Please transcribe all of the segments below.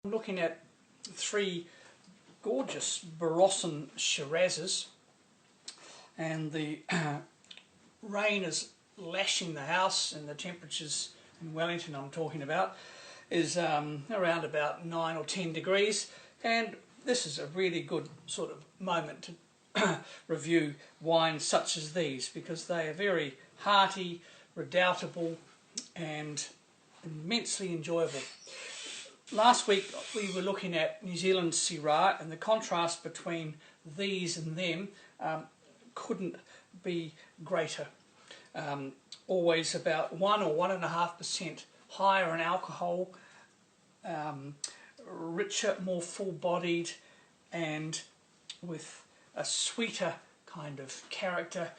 I'm looking at three gorgeous Barossa Shirazes, and the rain is lashing the house, and the temperatures in Wellington I'm talking about is around about 9 or 10 degrees, and this is a really good sort of moment to review wines such as these, because they are very hearty, redoubtable and immensely enjoyable. Last week we were looking at New Zealand Syrah, and the contrast between these and them couldn't be greater. Always about 1 or 1.5% higher in alcohol, richer, more full-bodied, and with a sweeter kind of character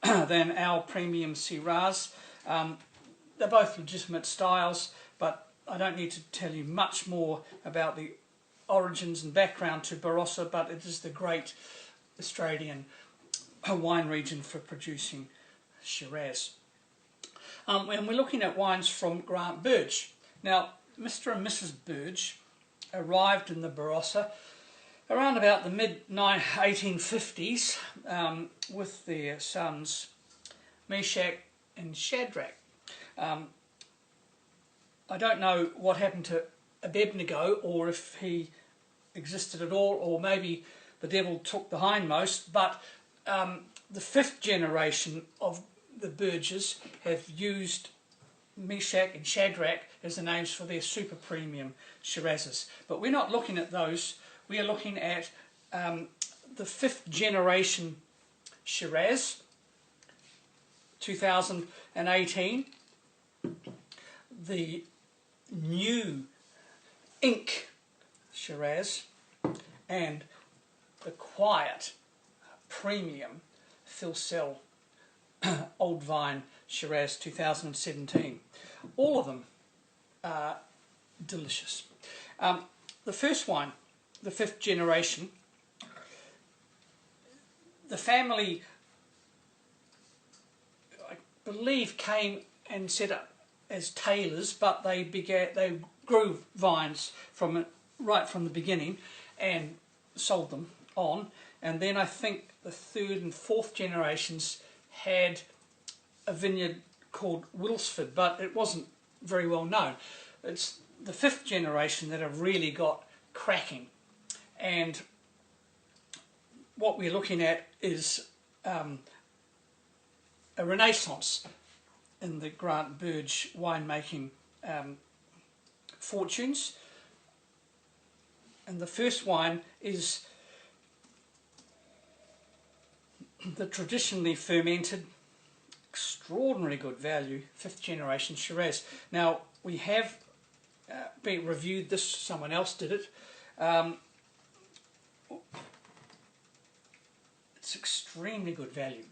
than our premium Shiraz. They're both legitimate styles, but I don't need to tell you much more about the origins and background to Barossa, but it is the great Australian wine region for producing Shiraz. And we're looking at wines from Grant Burge. Now, Mr. and Mrs. Burge arrived in the Barossa around about the mid-1850s with their sons Meshach and Shadrach. I don't know what happened to Abednego, or if he existed at all, or maybe the devil took the hindmost, but the fifth generation of the Burges have used Meshach and Shadrach as the names for their super premium Shirazes. But we're not looking at those. We are looking at the fifth generation Shiraz, 2018, the new Ink Shiraz, and the quiet premium Filsel Old Vine Shiraz 2017. All of them are delicious. The first wine, the fifth generation, the family, I believe, came and set up as tailors, but they grew vines right from the beginning and sold them on. And then I think the third and fourth generations had a vineyard called Wilsford, but it wasn't very well known. It's the fifth generation that have really got cracking, and what we're looking at is a renaissance in the Grant Burge winemaking fortunes. And the first wine is the traditionally fermented, extraordinary good value, fifth generation Shiraz. Now, we have reviewed this, someone else did it. It's extremely good value.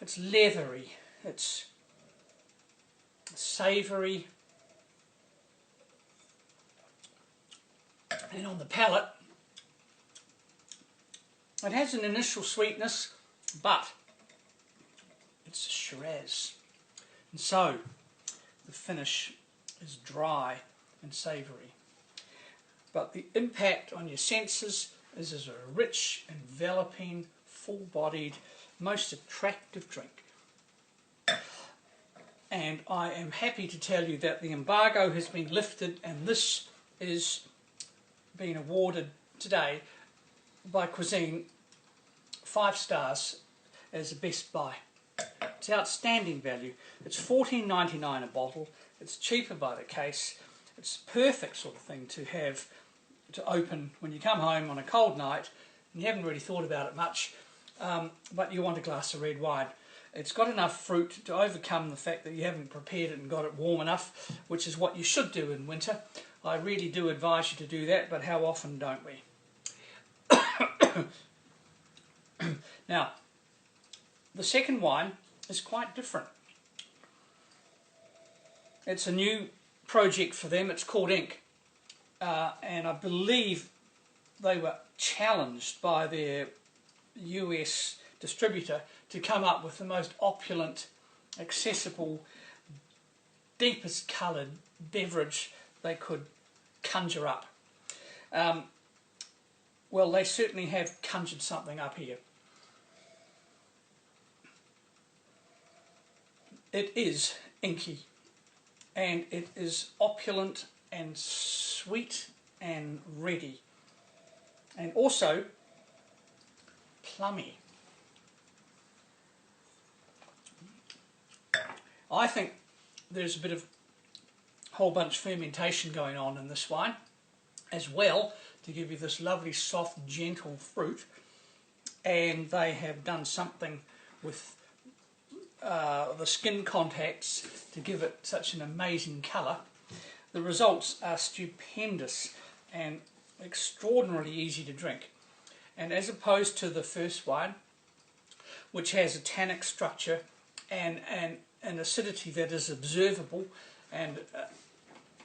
It's leathery, it's savoury, and on the palate it has an initial sweetness, but it's a Shiraz, and so the finish is dry and savoury. But the impact on your senses is as a rich, enveloping, full-bodied, most attractive drink. And I am happy to tell you that the embargo has been lifted, and this is being awarded today by Cuisine 5 stars as the best buy. It's outstanding value. It's $14.99 a bottle. It's cheaper by the case. It's the perfect sort of thing to have to open when you come home on a cold night and you haven't really thought about it much, but you want a glass of red wine. It's got enough fruit to overcome the fact that you haven't prepared it and got it warm enough, which is what you should do in winter. I really do advise you to do that, but how often don't we? Now, the second wine is quite different. It's a new project for them. It's called Ink, and I believe they were challenged by their US distributor to come up with the most opulent, accessible, deepest coloured beverage they could conjure up. Well, they certainly have conjured something up here. It is inky, and it is opulent and sweet and ready, and also plummy. I think there's a bit of whole bunch fermentation going on in this wine as well, to give you this lovely soft gentle fruit, and they have done something with the skin contacts to give it such an amazing colour. The results are stupendous and extraordinarily easy to drink, and as opposed to the first wine, which has a tannic structure and an acidity that is observable and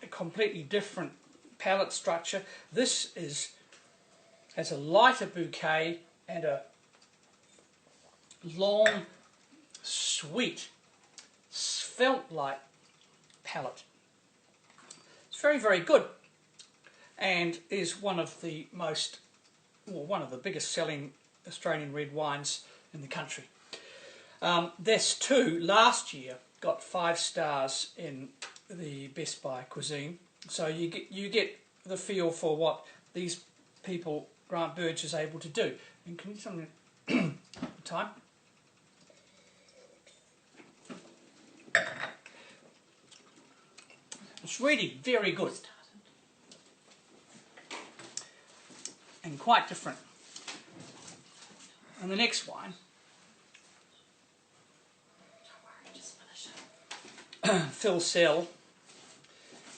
a completely different palate structure, this has a lighter bouquet and a long, sweet, svelte-like palate. It's very, very good, and is one of the biggest selling Australian red wines in the country. This too, last year, got 5 stars in the Best Buy cuisine. So you get the feel for what these people, Grant Burge, is able to do. And can you tell me time? It's really very good and quite different. And the next wine, Phil Sell.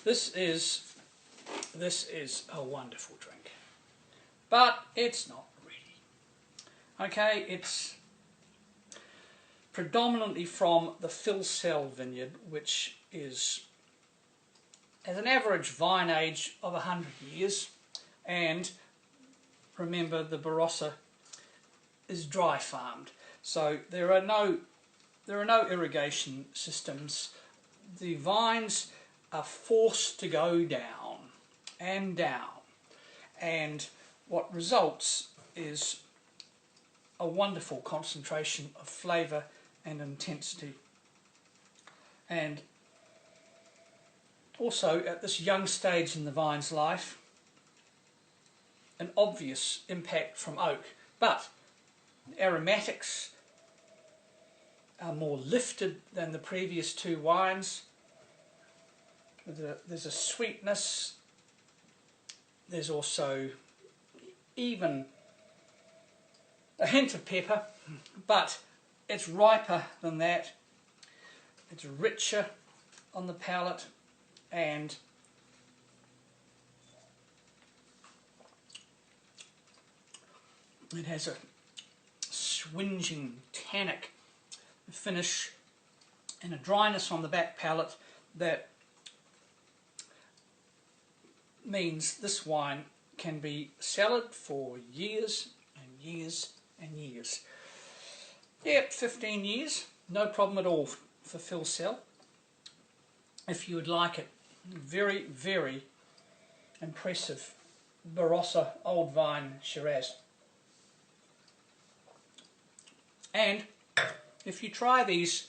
This is a wonderful drink, but it's not really. Okay, it's predominantly from the Phil Sell vineyard, which has an average vine age of 100 years, and remember the Barossa is dry farmed, so there are no irrigation systems. The vines are forced to go down and down, and what results is a wonderful concentration of flavour and intensity, and also at this young stage in the vine's life, an obvious impact from oak, but aromatics are more lifted than the previous 2 wines. There's a sweetness, there's also even a hint of pepper, but it's riper than that. It's richer on the palate, and it has a swinging tannic finish and a dryness on the back palate that means this wine can be cellared for years and years and years. Yep, 15 years, no problem at all for Phil Sell, if you would like it. Very, very impressive Barossa Old Vine Shiraz. And if you try these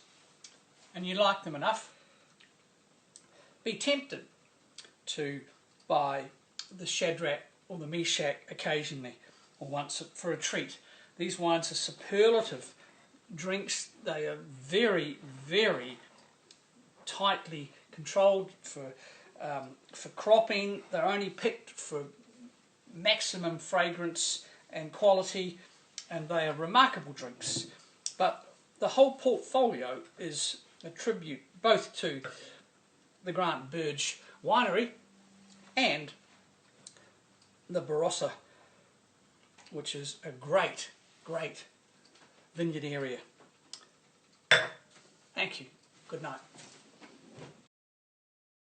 and you like them enough, be tempted to buy the Shadrach or the Meshach occasionally, or once for a treat. These wines are superlative drinks. They are very, very tightly controlled for cropping. They're only picked for maximum fragrance and quality, and they are remarkable drinks. But the whole portfolio is a tribute both to the Grant Burge winery and the Barossa, which is a great, great vineyard area. Thank you. Good night.